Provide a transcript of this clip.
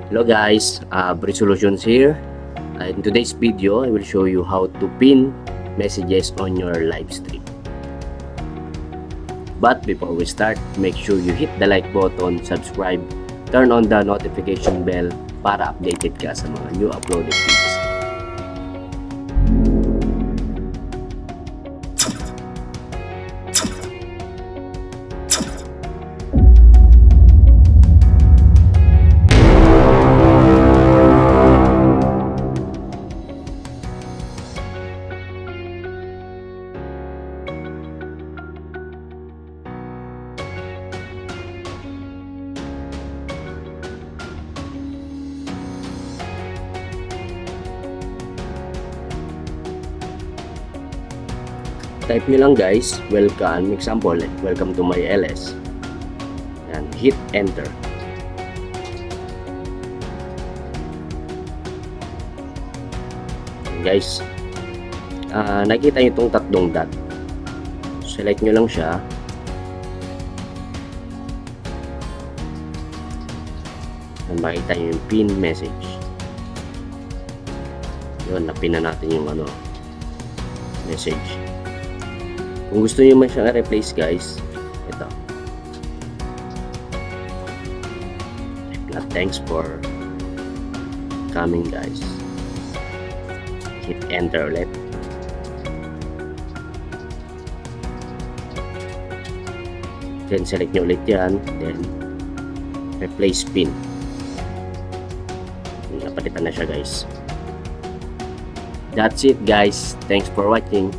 Hello guys, Bree Solutions here. In today's video, I will show you how to pin messages on your live stream. But before we start, make sure you hit the like button, subscribe, turn on the notification bell para updated ka sa mga new uploaded videos. Type nyo lang guys, welcome, example, welcome to my LS. And hit enter. And guys, nakita nyo itong tatlong dot. Select nyo lang siya. And makita nyo yung pin message. Yun, napin na natin yung message. Kung gusto niyo man siyang i-replace guys, ito. Thanks for coming guys. Hit enter ulit. Then select nyo ulit yan. Then replace pin. Napalitan na siya guys. That's it guys. Thanks for watching.